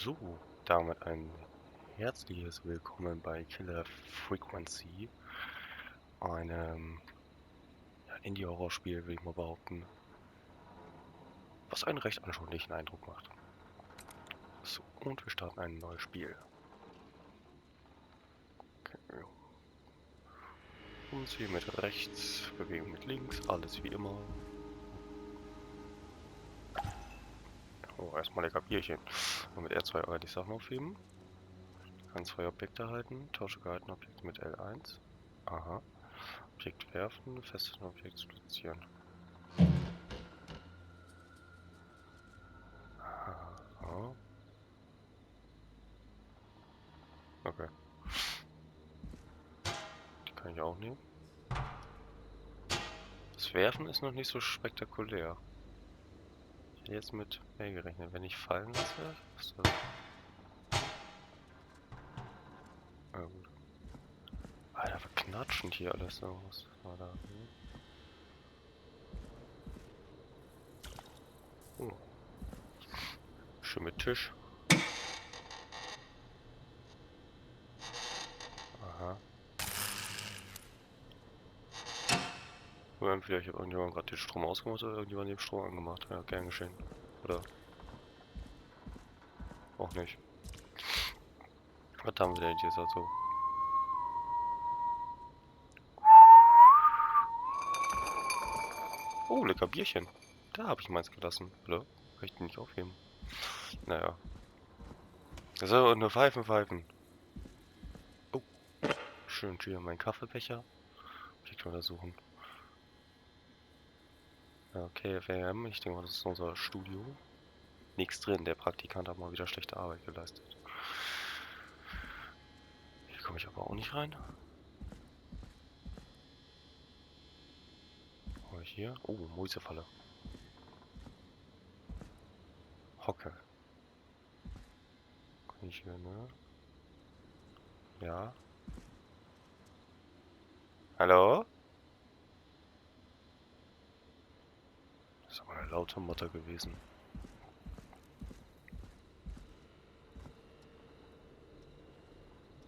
So, damit ein herzliches Willkommen bei Killer Frequency, einem Indie-Horror-Spiel, will ich mal behaupten, was einen recht anschaulichen Eindruck macht. So, und wir starten ein neues Spiel. Okay. Umziehen mit rechts, Bewegung mit links, alles wie immer. Oh, erstmal lecker Bierchen. Und mit R2 die Sachen aufheben. Kann zwei Objekte halten, tausche gehaltene Objekte mit L1. Aha. Objekt werfen, festes Objekt platzieren. Aha. Okay. Die kann ich auch nehmen. Das Werfen ist noch nicht so spektakulär. Ich hätte jetzt mit mehr gerechnet. Wenn ich fallen lasse, was ist das? Ah, gut. Alter, verknatschend hier alles so. Was war da? Oh. Schön mit Tisch. Aha. Nur entweder ich habe irgendjemand gerade den Strom ausgemacht oder irgendjemand den Strom angemacht. Ja, gern geschehen. Oder auch nicht. Was haben wir denn jetzt also? Oh, lecker Bierchen. Da habe ich meins gelassen. Oder? Kann ich den nicht aufheben? Naja. So, und nur Pfeifen. Oh, schön hier mein Kaffeebecher. Objekt untersuchen. Okay, FM, ich denke mal, das ist unser Studio. Nichts drin, der Praktikant hat mal wieder schlechte Arbeit geleistet. Hier komme ich aber auch nicht rein. Oh, hier. Oh, Mäusefalle. Hocke. Kann ich hier, ne? Ja. Hallo? Das ist aber eine laute Mutter gewesen.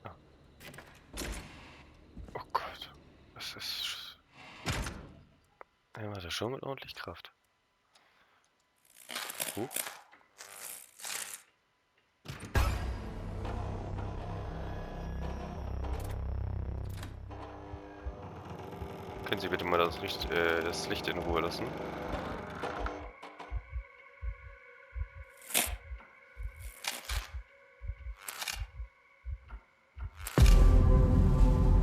Ah. Oh Gott. Das ist... Einmal das schon mit ordentlich Kraft. Können Sie bitte mal das Licht in Ruhe lassen?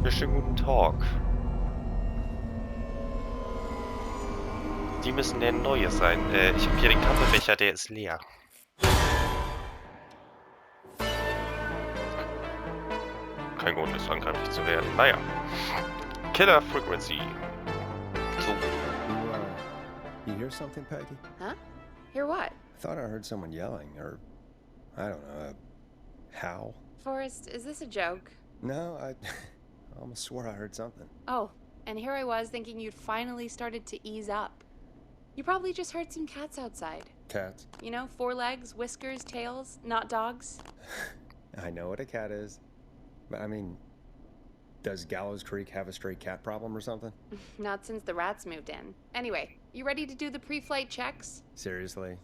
Ja, schönen guten Tag. Die müssen der neue sein. Ich habe hier den Kaffeebecher, der ist leer. Kein Grund ist, angreiflich zu werden. Naja. Killer Frequency. So. You hear something, Peggy? Huh? Hear what? Thought I heard someone yelling, or I don't know, a howl. Forrest, is this a joke? No, I almost swore I heard something. Oh, and here I was thinking you'd finally started to ease up. You probably just heard some cats outside. Cats? You know, 4 legs, whiskers, tails, not dogs. I know what a cat is, but I mean, does Gallows Creek have a stray cat problem or something? Not since the rats moved in. Anyway, you ready to do the pre-flight checks? Seriously?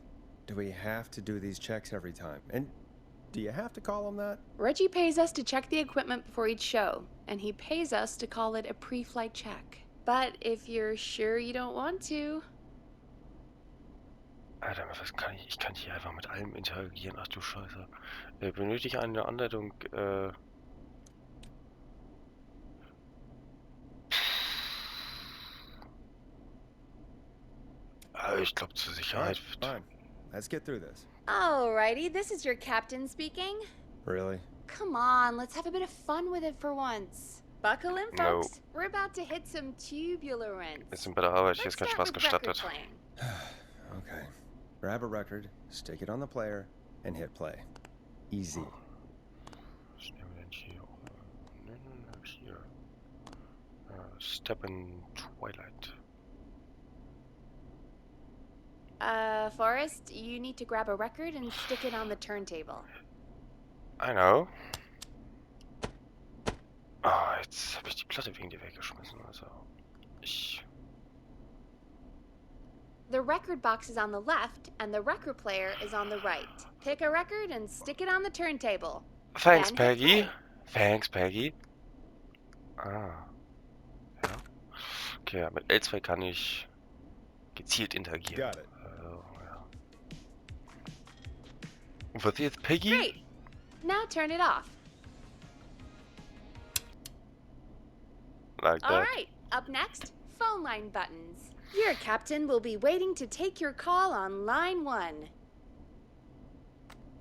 Do we have to do these checks every time? And do you have to call them that? Reggie pays us to check the equipment before each show, and he pays us to call it a pre-flight check. But if you're sure you don't want to... Alter, was kann ich? Ich kann hier einfach mit allem interagieren. Ach du Scheiße. Benötige ich eine Anleitung, ich glaube zur Sicherheit. Fine. Let's get through this. Alrighty, this is your captain speaking. Really? Come on, let's have a bit of fun with it for once. Buckle in, folks. No. We're about to hit some tubular rents. Wir sind bei der Arbeit, hier ist kein Spaß gestattet. Okay. Grab a record, stick it on the player, and hit play. Easy. Was nehmen wir denn hier? Hier. Step in Twilight. Forrest, you need to grab a record and stick it on the turntable. I know. Ah, jetzt habe ich die Platte wegen dir weggeschmissen. Also, ich... The record box is on the left, and the record player is on the right. Pick a record and stick it on the turntable. Thanks, Then hit Peggy. play. Thanks, Peggy. Ah, ja. Okay, ja, mit L2 kann ich gezielt interagieren. Got it. Ja. Und was ist jetzt, Peggy? Great. Now turn it off. Like All that. right, up next, phone line buttons. Your captain will be waiting to take your call on line 1.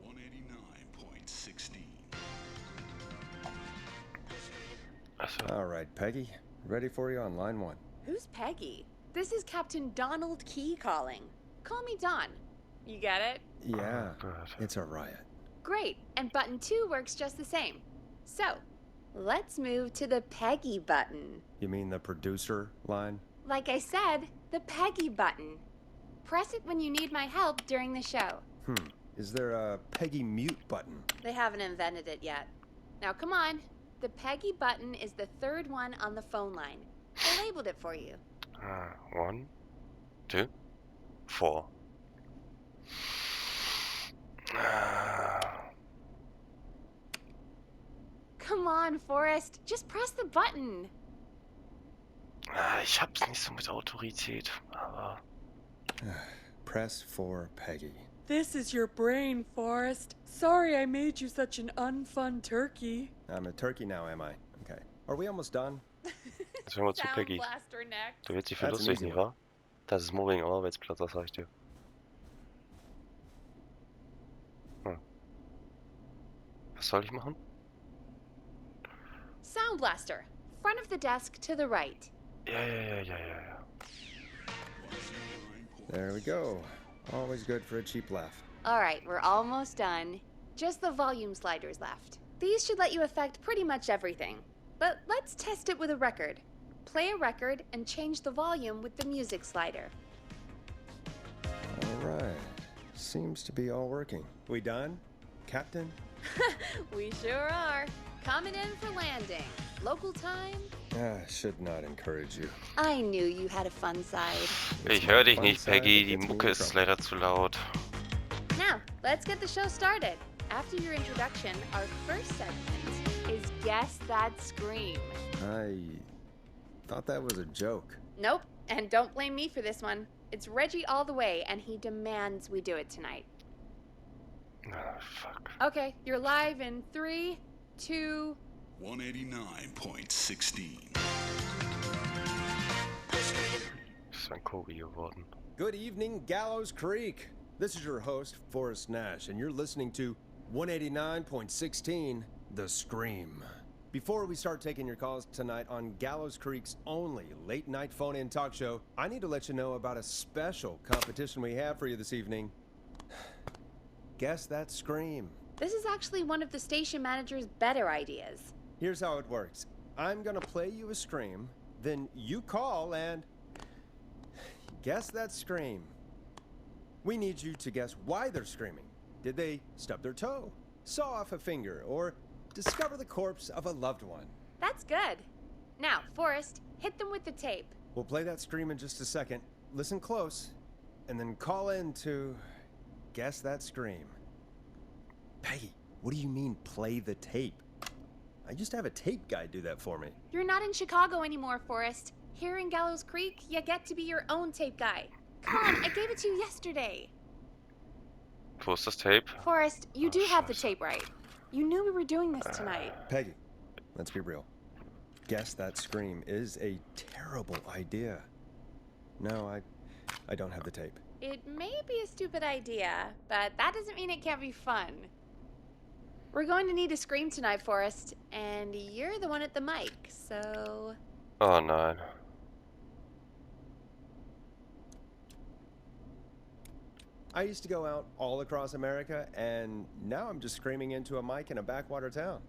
189.16. Also, All right, Peggy. Ready for you on line 1. Who's Peggy? This is Captain Donald Key calling. Call me Don. You get it? Yeah, oh Gott. it's a riot. Great, and button 2 works just the same. So, let's move to the Peggy button. You mean the producer line? Like I said, the Peggy button. Press it when you need my help during the show. Is there a Peggy mute button? They haven't invented it yet. Now come on. The Peggy button is the third one on the phone line. I labeled it for you. 1, 2, 4. Come on, Forrest. Just press the button. Ich hab's nicht so mit Autorität, aber... Press for Peggy. This is your brain, Forrest. Sorry I made you such an unfun turkey. I'm a turkey now, am I? Okay. Are we almost done? Jetzt hören wir zu Sound Peggy. blaster next. Du willst dich für That's an lustig, easy nicht one. wahr? Das ist Mobbing am Arbeitsplatz, das sag ich dir. Was soll ich machen? Sound blaster. Front of the desk to the right. Ja. There we go. Always good for a cheap laugh. All right, we're almost done. Just the volume sliders left. These should let you affect pretty much everything. But let's test it with a record. Play a record and change the volume with the music slider. All right. Seems to be all working. We done, Captain? We sure are. Coming in for landing. Local time? Should not encourage you. I knew you had a fun side. Ich höre dich fun nicht, side Peggy. that Die gets me Mucke in ist trouble. leider zu laut. Now, let's get the show started. After your introduction, our first segment is Guess That Scream. I thought that was a joke. Nope, and don't blame me for this one. It's Reggie all the way, and he demands we do it tonight. Ah, fuck. Okay, you're live in 3, 2... 189.16. Ist ein Kogi geworden. Good evening, Gallows Creek. This is your host, Forrest Nash, and you're listening to 189.16, The Scream. Before we start taking your calls tonight on Gallows Creek's only late-night phone-in talk show, I need to let you know about a special competition we have for you this evening. Guess That Scream. This is actually one of the station manager's better ideas. Here's how it works. I'm gonna play you a scream, then you call and guess that scream. We need you to guess why they're screaming. Did they stub their toe, saw off a finger, or discover the corpse of a loved one? That's good. Now, Forrest, hit them with the tape. We'll play that scream in just a second. Listen close, and then call in to guess that scream. Peggy, what do you mean play the tape? I used to have a tape guy do that for me. You're not in Chicago anymore, Forrest. Here in Gallows Creek, you get to be your own tape guy. Come on, I gave it to you yesterday. Wo ist das Tape? Forrest, you do have the Scheiße. tape right. You knew we were doing this tonight. Peggy, let's be real. Guess that scream is a terrible idea. No, I don't have the tape. It may be a stupid idea, but that doesn't mean it can't be fun. We're going to need a scream tonight, Forrest, and you're the one at the mic, so... Oh nein. I used to go out all across America, and now I'm just screaming into a mic in a backwater town.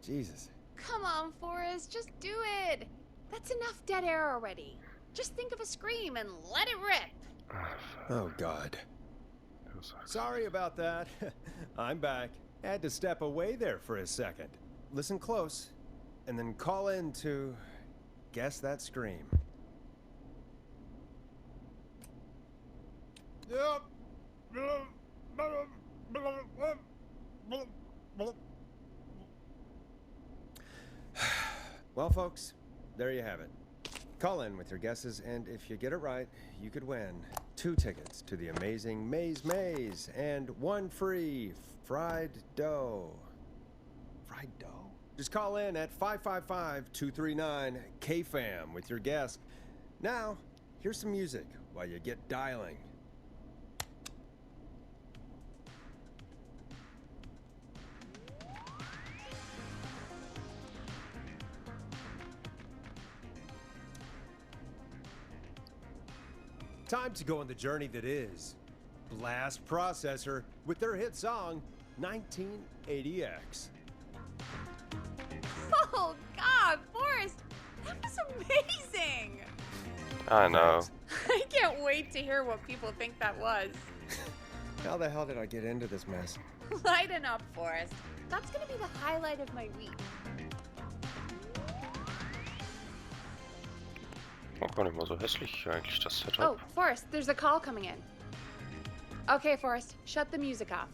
Jesus. Come on, Forrest, just do it. That's enough dead air already. Just think of a scream and let it rip. Oh, God. Du sagst. Sorry about that. I'm back. Had to step away there for a second. Listen close, and then call in to guess that scream. Well, folks, there you have it. Call in with your guesses, and if you get it right, you could win 2 tickets to the amazing Maze and 1 free fried dough. Fried dough? Just call in at 555-239-KFAM with your guess. Now, here's some music while you get dialing. Time to go on the journey that is Blast Processor with their hit song 1980X. Oh, God, Forrest! That was amazing! I know. I can't wait to hear what people think that was. How the hell did I get into this mess? Lighten up, Forrest. That's gonna be the highlight of my week. War gar nicht mal so hässlich eigentlich, das Setup. Oh, Forrest, there's a call coming in. Okay, Forrest, shut the music off.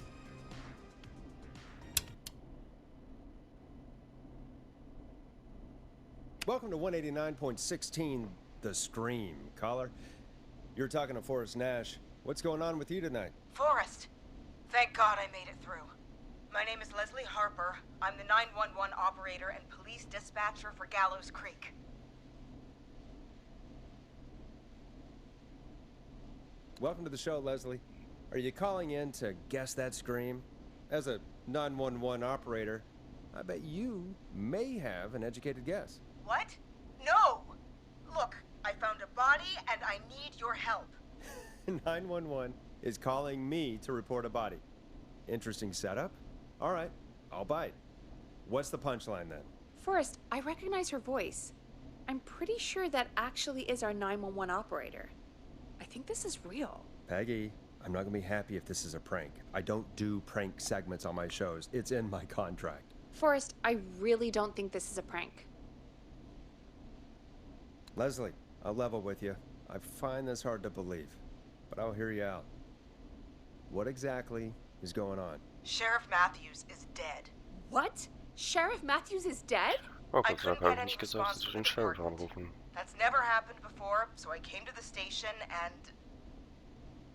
Welcome to 189.16, The Scream. Caller, you're talking to Forrest Nash. What's going on with you tonight? Forrest! Thank God I made it through. My name is Leslie Harper. I'm the 911 operator and police dispatcher for Gallows Creek. Welcome to the show, Leslie. Are you calling in to guess that scream? As a 911 operator, I bet you may have an educated guess. What? No! Look, I found a body and I need your help. 911 is calling me to report a body. Interesting setup. All right, I'll bite. What's the punchline then? Forrest, I recognize her voice. I'm pretty sure that actually is our 911 operator. I think this is real. Peggy, I'm not gonna be happy if this is a prank. I don't do prank segments on my shows. It's in my contract. Forrest, I really don't think this is a prank. Leslie, I'll level with you. I find this hard to believe, but I'll hear you out. What exactly is going on? Sheriff Matthews is dead. What? Sheriff Matthews is dead? Oh I Gott sei couldn't Dank habe get ich any nicht gesagt, dass response ich from den the Sheriff department. anrufen. That's never happened before, so I came to the station and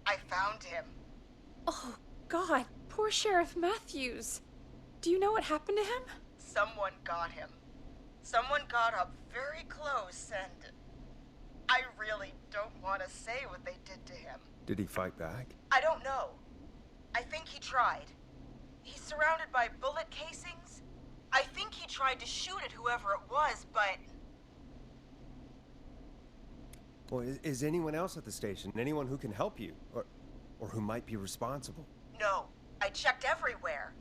I found him. Oh, God, poor Sheriff Matthews. Do you know what happened to him? Someone got him. Someone got up very close and I really don't want to say what they did to him. Did he fight back? I don't know. I think he tried. He's surrounded by bullet casings. I think he tried to shoot at whoever it was, but Well, is anyone else at the station? Anyone who can help you? Or who might be responsible? no. I checked everywhere.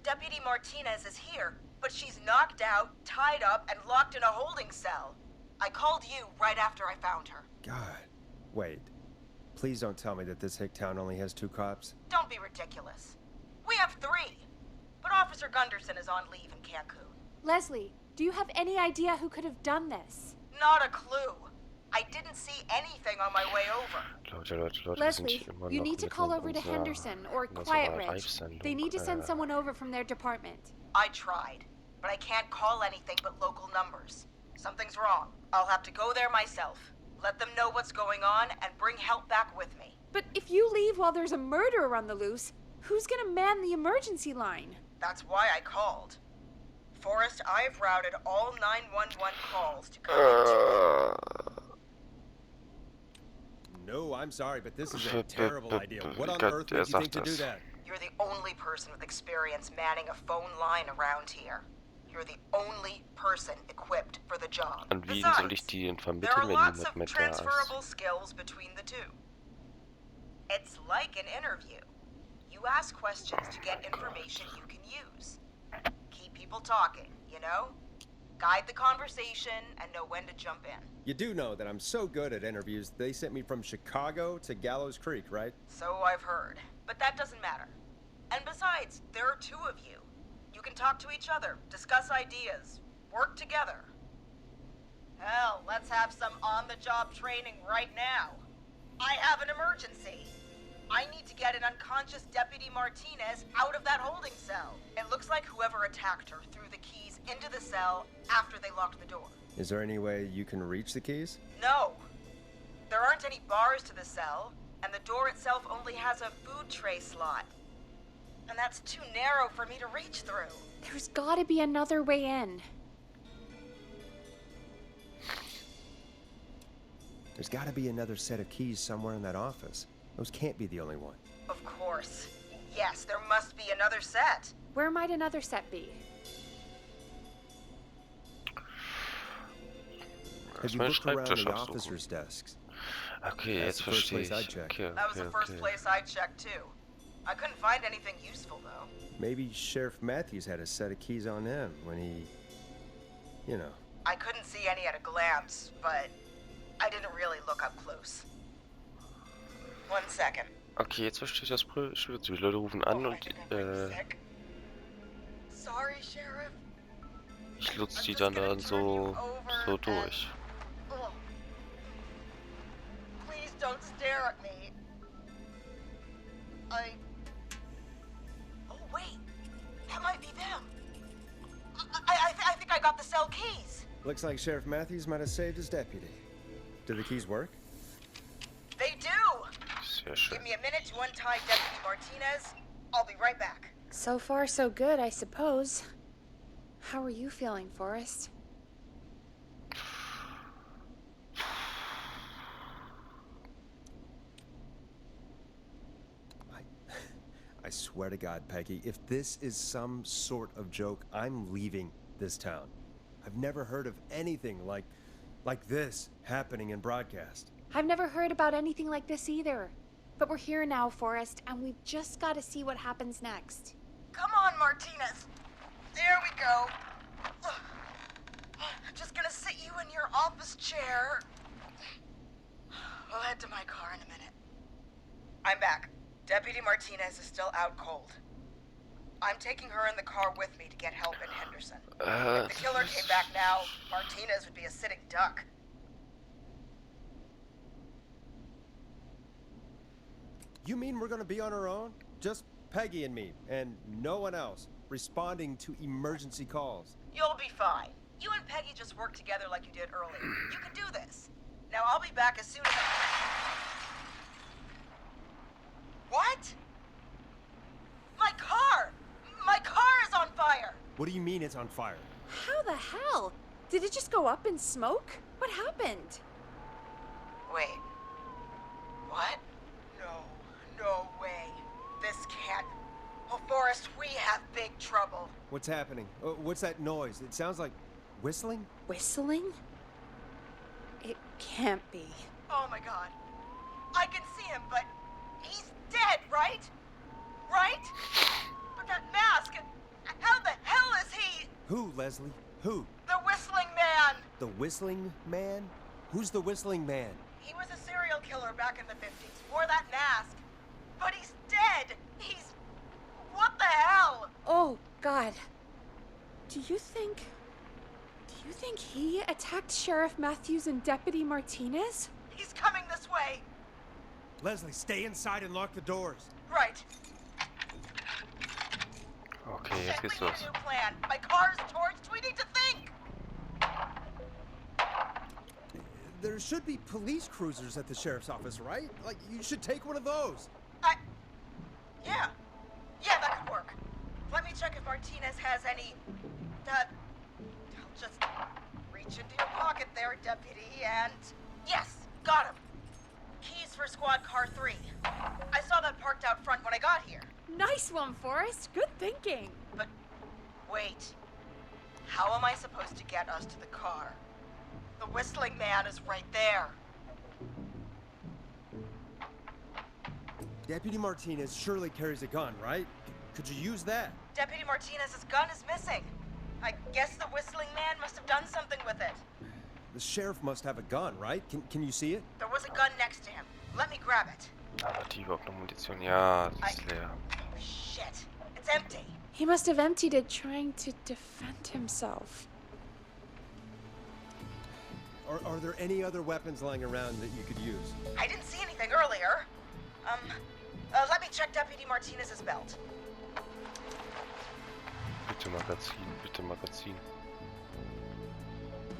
Deputy Martinez is here, but she's knocked out, tied up, and locked in a holding cell. I called you right after I found her. God. Wait. Please don't tell me that this hick town only has 2 cops. Don't be ridiculous. We have 3, but Officer Gunderson is on leave in Cancun. Leslie, do you have any idea who could have done this? Not a clue. I didn't see anything on my way over. Leute, wir sind Leslie, hier immer you noch need to mitten call in over to unserer- Henderson or in unserer Quiet Ridge. Live-Sendung. They need to send someone over from their department. I tried, but I can't call anything but local numbers. Something's wrong. I'll have to go there myself. Let them know what's going on and bring help back with me. But if you leave while there's a murderer on the loose, who's gonna man the emergency line? That's why I called. Forrest, I've routed all 911 calls to come into. No, I'm sorry, but this is a terrible idea. What on Gott, earth er made you think sagt to do das. that? You're the only person with experience manning a phone line around here. You're the only person equipped for the job. An wen soll ich die denn There vermitteln, are wenn lots niemand of mehr da ist? transferable skills between the two. It's like an interview. You ask questions to get information you can use. Keep people talking, you know? Guide the conversation and know when to jump in. You do know that I'm so good at interviews, they sent me from Chicago to Gallows Creek, right? So I've heard. But that doesn't matter. And besides, there are two of you. You can talk to each other, discuss ideas, work together. Hell, let's have some on-the-job training right now. I have an emergency. I need to get an unconscious Deputy Martinez out of that holding cell. It looks like whoever attacked her threw the keys into the cell after they locked the door. Is there any way you can reach the keys? No. There aren't any bars to the cell, and the door itself only has a food tray slot. And that's too narrow for me to reach through. There's gotta be another way in. There's gotta be another set of keys somewhere in that office. Those can't be the only one. Of course. Yes, there must be another set. Where might another set be? Have you looked around the officers' desks? Okay, That's jetzt the first verstehe place ich. I'd check. Okay, That was okay, the first okay. place I checked too. I couldn't find anything useful though. Maybe Sheriff Matthews had a set of keys on him when he... You know. I couldn't see any at a glance, but I didn't really look up close. 1 second. Okay, jetzt verstehe ich das Blödsinn. Die Leute rufen an Oh, I und think I'm pretty sick. Sorry, Sheriff. ich lutze die dann so durch. Ugh. Please don't stare at me. Oh, wait. That might be them. I think I got the cell keys. Looks like Sheriff Matthews might have saved his deputy. Do the keys work? They do. Sehr schön. Give me a minute to untie Deputy Martinez. I'll be right back. So far, so good, I suppose. How are you feeling, Forrest? I swear to God, Peggy, if this is some sort of joke, I'm leaving this town. I've never heard of anything like this happening in broadcast. I've never heard about anything like this either. But we're here now, Forrest, and we've just got to see what happens next. Come on, Martinez. There we go. I'm just gonna sit you in your office chair. We'll head to my car in a minute. I'm back. Deputy Martinez is still out cold. I'm taking her in the car with me to get help in Henderson. If the killer came back now, Martinez would be a sitting duck. You mean we're gonna be on our own? Just Peggy and me, and no one else, responding to emergency calls. You'll be fine. You and Peggy just work together like you did earlier. You can do this. Now I'll be back as soon as What? My car! My car is on fire! What do you mean it's on fire? How the hell? Did it just go up in smoke? What happened? Wait. What? No way. This can't. Oh, Forrest, we have big trouble. What's happening? What's that noise? It sounds like whistling? Whistling? It can't be. Oh my god. I can see him, but he's dead, right? Right? But that mask, how the hell is he? Who, Leslie? Who? The Whistling Man! The Whistling Man? Who's the Whistling Man? He was a serial killer back in the 50s, wore that mask. But he's dead! He's... What the hell? Oh, God. Do you think he attacked Sheriff Matthews and Deputy Martinez? He's coming this way. Leslie, stay inside and lock the doors. Right. Okay, jetzt Shit, we geht's need los. a new plan. My car is torched. We need to think. There should be police cruisers at the sheriff's office, right? Like, you should take one of those. Yeah, that could work. Let me check if Martinez has any... I'll just reach into your pocket there, deputy, and... Yes, got him. Keys for squad car 3. I saw that parked out front when I got here. Nice one, Forrest. Good thinking. But wait. How am I supposed to get us to the car? The Whistling Man is right there. Deputy Martinez surely carries a gun, right? Could you use that? Deputy Martinez's gun is missing. I guess the Whistling Man must have done something with it. The sheriff must have a gun, right? Can you see it? There was a gun next to him. Let me grab it. Aber die überhaupt noch Munition? Ja, das ist leer. Oh, shit. It's empty. He must have emptied it trying to defend himself. Are there any other weapons lying around that you could use? I didn't see anything earlier. Let me check Deputy Martinez's belt. Bitte Magazin, bitte Magazin.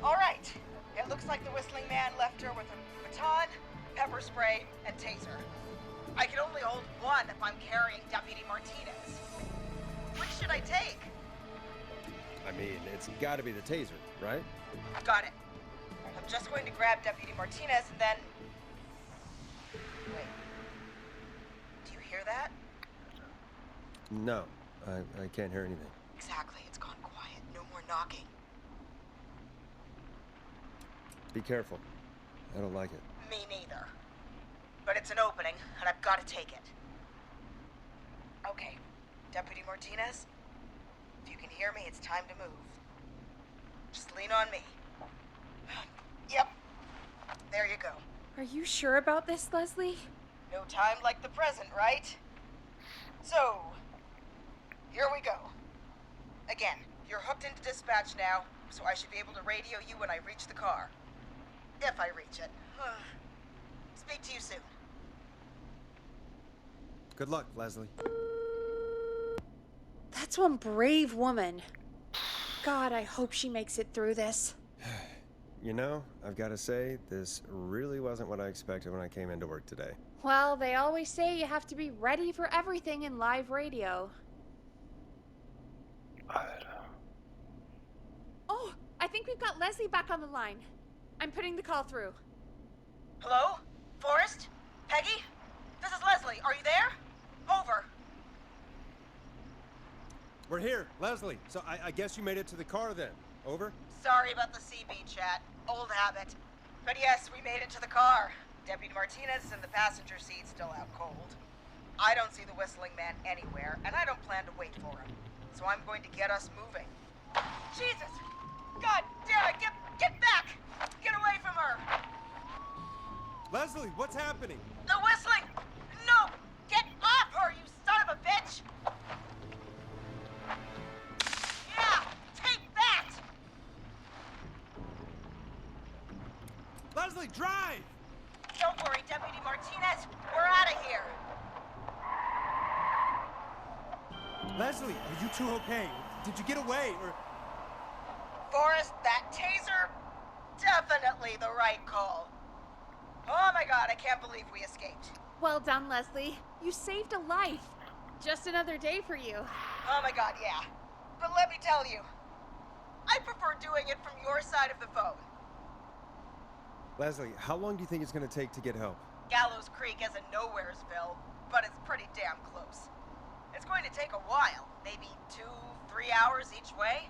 All right. It looks like the Whistling Man left her with a baton, pepper spray, and taser. I can only hold one if I'm carrying Deputy Martinez. Which should I take? I mean, it's gotta be the taser, right? Got it. I'm just going to grab Deputy Martinez and then... Wait. Do you hear that? No, I can't hear anything. Exactly. It's gone quiet. No more knocking. Be careful. I don't like it. Me neither. But it's an opening, and I've got to take it. Okay. Deputy Martinez, if you can hear me, it's time to move. Just lean on me. Yep. There you go. Are you sure about this, Leslie? No time like the present, right? So, here we go. Again, you're hooked into dispatch now, so I should be able to radio you when I reach the car. If I reach it. Speak to you soon. Good luck, Leslie. That's one brave woman. God, I hope she makes it through this. You know, I've got to say, this really wasn't what I expected when I came into work today. Well, they always say you have to be ready for everything in live radio. Alter. Oh, I think we've got Leslie back on the line. I'm putting the call through. Hello? Forrest? Peggy? This is Leslie. Are you there? Over. We're here, Leslie. So I guess you made it to the car then. Over? Sorry about the CB chat. Old habit. But yes, we made it to the car. Deputy Martinez is in the passenger seat, still out cold. I don't see the Whistling Man anywhere, and I don't plan to wait for him. So I'm going to get us moving. Jesus! God damn it! Get back! Get away from her! Leslie, what's happening? The Whistling! No! Get off her, you son of a bitch! Yeah! Take that! Leslie, drive! Don't worry, Deputy Martinez. We're out of here. Leslie, are you two okay? Did you get away, or... Forrest, that taser? Definitely the right call. Oh my god, I can't believe we escaped. Well done, Leslie. You saved a life. Just another day for you. Oh my god, yeah. But let me tell you, I prefer doing it from your side of the phone. Leslie, how long do you think it's going to take to get help? Gallows Creek isn't Nowheresville, but it's pretty damn close. It's going to take a while, maybe 2-3 hours each way.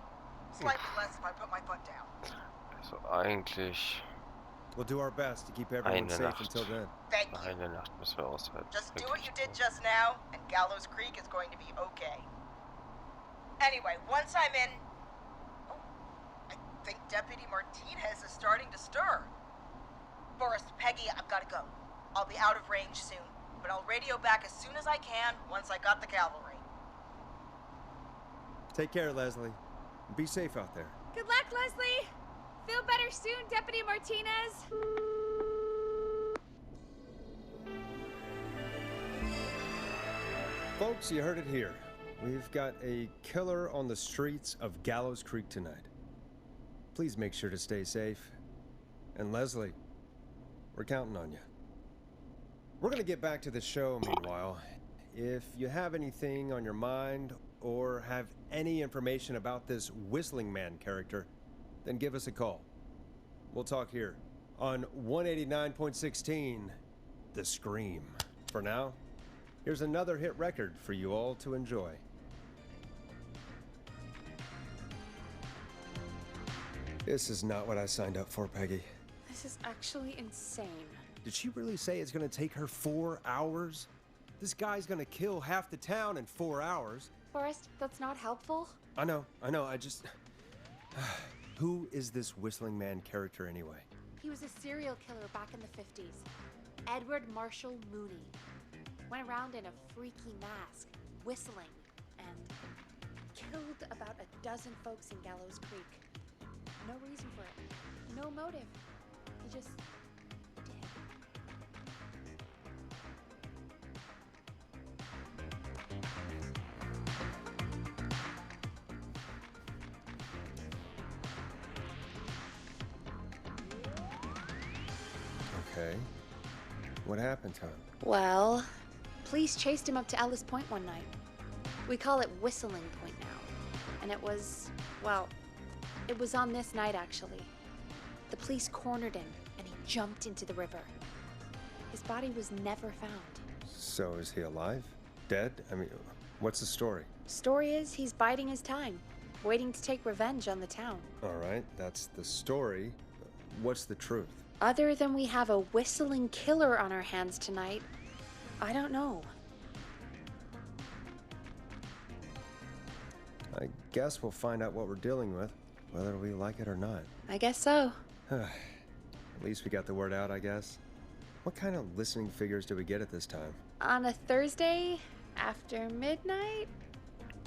Slightly less if I put my foot down. Also eigentlich We'll do our best to keep everyone eine safe Nacht. until then. Thank you. Eine Nacht müssen wir aushalten. Just do denke what ich. you did just now, and Gallows Creek is going to be okay. Anyway, once I'm in... Oh, I think Deputy Martinez is starting to stir. Forrest, Peggy, I've got to go. I'll be out of range soon, but I'll radio back as soon as I can once I got the cavalry. Take care, Leslie. Be safe out there. Good luck, Leslie. Feel better soon, Deputy Martinez. Folks, you heard it here. We've got a killer on the streets of Gallows Creek tonight. Please make sure to stay safe. And Leslie, we're counting on you. We're gonna get back to the show meanwhile. If you have anything on your mind or have any information about this Whistling Man character, then give us a call. We'll talk here on 189.16, The Scream. For now, here's another hit record for you all to enjoy. This is not what I signed up for, Peggy. This is actually insane. Did she really say it's gonna take her 4 hours? This guy's gonna kill half the town in 4 hours. Forrest, that's not helpful. I know, I just... Who is this Whistling Man character anyway? He was a serial killer back in the 50s. Edward Marshall Mooney. Went around in a freaky mask, whistling, and killed about a dozen folks in Gallows Creek. No reason for it. No motive. He just did. Okay. What happened to him? Well, police chased him up to Ellis Point one night. We call it Whistling Point now. And it was, well, it was on this night actually. The police cornered him and he jumped into the river. His body was never found. So is he alive? Dead? I mean, what's the story? Story is he's biding his time, waiting to take revenge on the town. All right, that's the story. What's the truth? Other than we have a whistling killer on our hands tonight, I don't know. I guess we'll find out what we're dealing with, whether we like it or not. I guess so. At least we got the word out, I guess. What kind of listening figures do we get at this time? On a Thursday after midnight?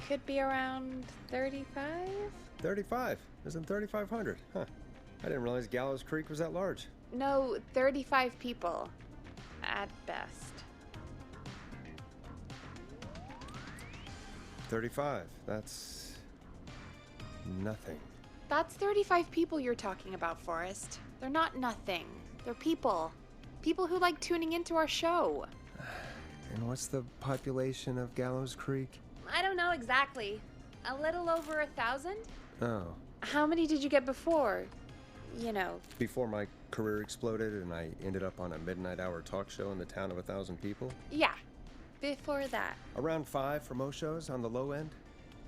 Could be around 35? 35. Isn't 3,500? Huh. I didn't realize Gallows Creek was that large. No, 35 people. At best. 35. That's nothing. That's 35 people you're talking about, Forrest. They're not nothing. They're people. People who like tuning into our show. And what's the population of Gallows Creek? I don't know exactly. A little over 1,000? Oh. How many did you get before? You know. Before my career exploded and I ended up on a midnight hour talk show in the town of 1,000 people? Yeah. Before that. Around 5 for most shows on the low end.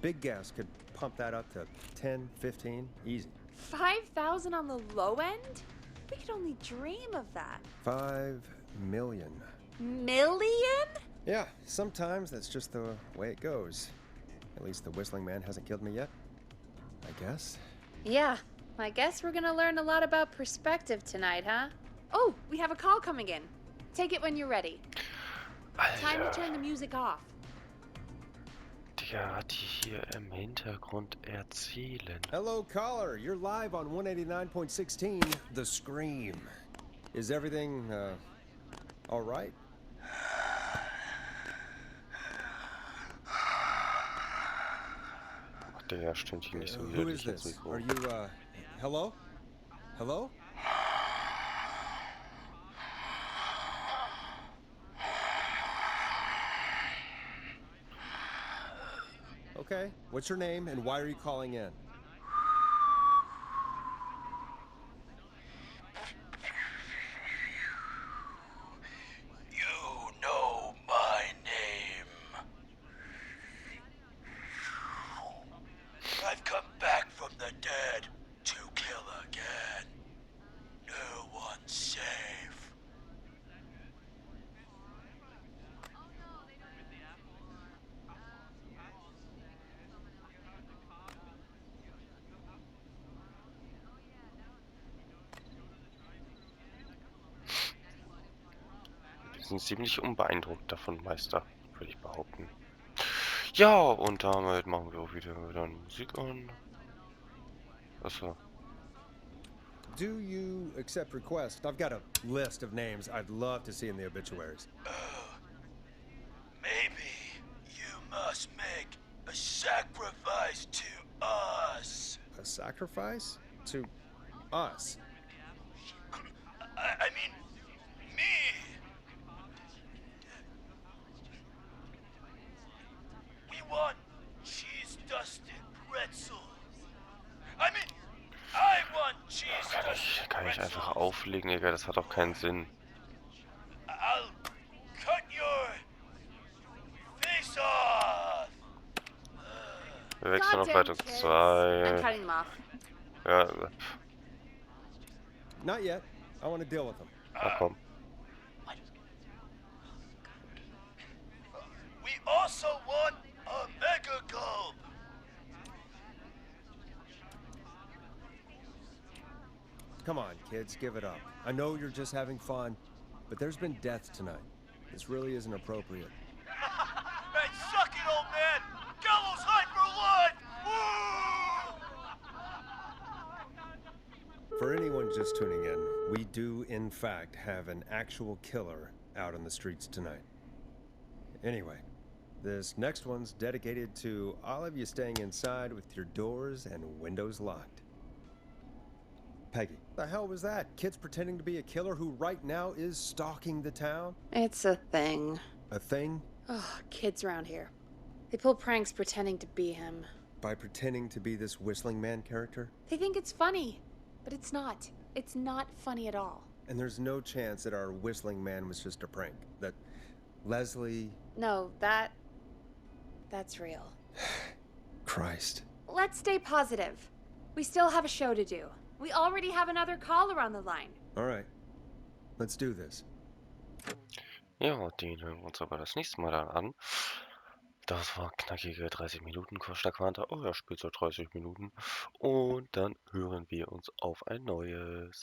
Big gas could pump that up to 10, 15, easy. 5,000 on the low end? We could only dream of that. 5 million. Million? Yeah, sometimes that's just the way it goes. At least the Whistling Man hasn't killed me yet. I guess. Yeah. I guess we're gonna learn a lot about perspective tonight, huh? Oh, we have a call coming in. Take it when you're ready. Time to turn the music off. Der hat die hier im Hintergrund erzählen. Hello, caller. You're live on 189.16, The Scream. Is everything, all right? Der stimmt hier nicht so Who is widerlich ins this? Mikro. Are you, hello? Hello? Okay, what's your name and why are you calling in? You know my name. I've come back from the dead to kill again. No one's safe. Wir sind ziemlich unbeeindruckt davon, Meister, würde ich behaupten. Ja, und damit machen wir auch wieder Musik an. Achso. Do you accept requests? I've got a list of names I'd love to see in the obituaries. Maybe you must make a sacrifice to us. A sacrifice? To us? I mean, me. We want cheese-dusted pretzels. I mean, I want cheese-dusted Kann ich einfach pretzels. auflegen, Digga, das hat doch keinen Sinn. I'll cut your face off. Wir wechseln auf Goddamn Leitung kids. I'm 2. cutting them off. Ja, Not yet. I want to deal with them. na komm. We also want a mega gulp. Come on, kids, give it up. I know you're just having fun, but there's been death tonight. This really isn't appropriate. Hey, suck it, old man! Gallows high for life! Woo! For anyone just tuning in, we do, in fact, have an actual killer out on the streets tonight. Anyway, this next one's dedicated to all of you staying inside with your doors and windows locked. Peggy, the hell was that? Kids pretending to be a killer who right now is stalking the town? It's a thing. A thing? Oh, kids around here. They pull pranks pretending to be him. By pretending to be this whistling man character? They think it's funny, but it's not. It's not funny at all. And there's no chance that our whistling man was just a prank. That Leslie... No, that's real. Christ. Let's stay positive. We still have a show to do. We already have another caller on the line. All right. Let's do this. Ja, den hören wir uns aber das nächste Mal dann an. Das war knackige 30 Minuten, Costa Quanta. Oh, er spielt seit 30 Minuten. Und dann hören wir uns auf ein neues.